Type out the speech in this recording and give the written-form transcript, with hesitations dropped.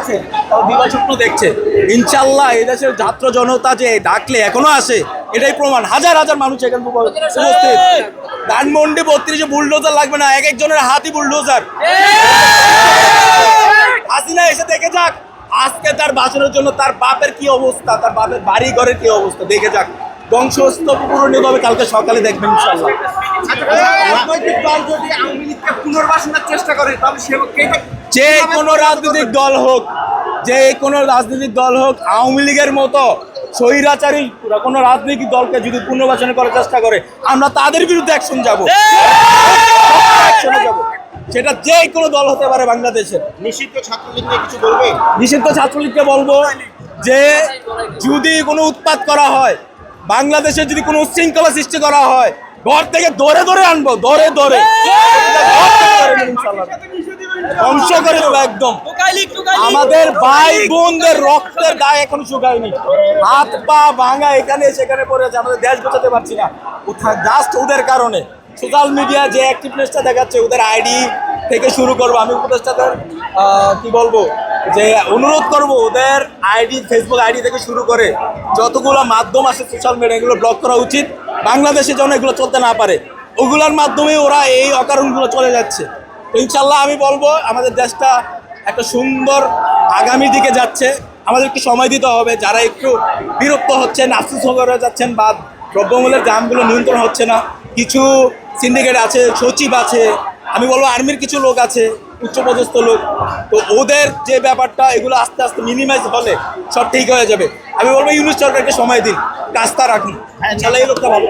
আছে, তাও দিবা স্বপ্ন দেখছে। ইনশাল্লাহ এই দেশের ছাত্র জনতা যে ডাকলে এখনো আসে, এটাই প্রমাণ। হাজার হাজার মানুষ এখানে উপস্থিত। ধানমন্ডি 32-এ বুলডোজার লাগবে না, এক একজনের হাতই বুলডোজার। হাসিনা এসে দেখে যাক আজকে তার বাঁচানোর জন্য তার বাপের কি অবস্থা, তার বাপের বাড়ি ঘরের কি অবস্থা দেখে যাক। ধ্বংসস্তূপ পূরণীয় হবে কালকে সকালে দেখবেন ইনশাল্লাহ। রাজনৈতিক দল যদি আওয়ামী লীগকে পুনর্বাসনের চেষ্টা করে তাহলে যে কোনো রাজনৈতিক দল হোক, যে কোনো রাজনৈতিক দল হোক, আওয়ামী লীগের মতো স্বৈরাচারী কোনো রাজনৈতিক দলকে যদি পুনর্বাসন করার চেষ্টা করে আমরা তাদের বিরুদ্ধে অ্যাকশন যাব। সেটা যে কোনো দল হতে পারে বাংলাদেশের। নিষিদ্ধ ছাত্রলীগ নিয়ে কিছু বলবে? নিষিদ্ধ ছাত্রলীগকে বলবো যে যদি কোনো উৎপাত করা হয়, বাংলাদেশে যদি কোনো উচ্ছৃঙ্খলা সৃষ্টি করা হয়, ঘর থেকে ধরে ধরে আনবো, ধরে ধরে ধ্বংস করে দেবো একদম। আমাদের ভাই বোনদের রক্তের গায়ে এখন শুকায়নি, হাত পা ভাঙা এখানে সেখানে পড়ে আছে, আমাদের দেশ গোছাতে পারছি না জাস্ট ওদের কারণে। সোশ্যাল মিডিয়া যে অ্যাক্টিভনেসটা দেখাচ্ছে, ওদের আইডি থেকে শুরু করবো, আমি উপদেষ্টাদের কি বলবো যে অনুরোধ করব, ওদের আইডি, ফেসবুক আইডি থেকে শুরু করে যতগুলো মাধ্যম আছে সোশ্যাল মিডিয়া, এগুলো ব্লক করা উচিত। বাংলাদেশে যেন এগুলো চলতে না পারে, ওগুলোর মাধ্যমে ওরা এই অকারণগুলো চলে যাচ্ছে। তো ইনশাল্লাহ আমি বলবো আমাদের দেশটা একটা সুন্দর আগামী দিকে যাচ্ছে, আমাদের একটু সময় দিতে হবে। যারা একটু বিরক্ত হচ্ছেন, আফসোস করে যাচ্ছেন, বা দ্রব্যমূল্যের দামগুলো নিয়ন্ত্রণ হচ্ছে না, কিছু সিন্ডিকেট আছে, সচিব আছে, আমি বলবো আর্মির কিছু লোক আছে, উচ্চপদস্থ লোক, তো ওদের যে ব্যাপারটা, এগুলো আস্তে আস্তে মিনিমাইজ হলে সব ঠিক হয়ে যাবে। আমি বলবো ইউনিট সরকারকে সময় দিন, কাজটা রাখুন, ইনশাল্লাহ এই লোকটা ভালো।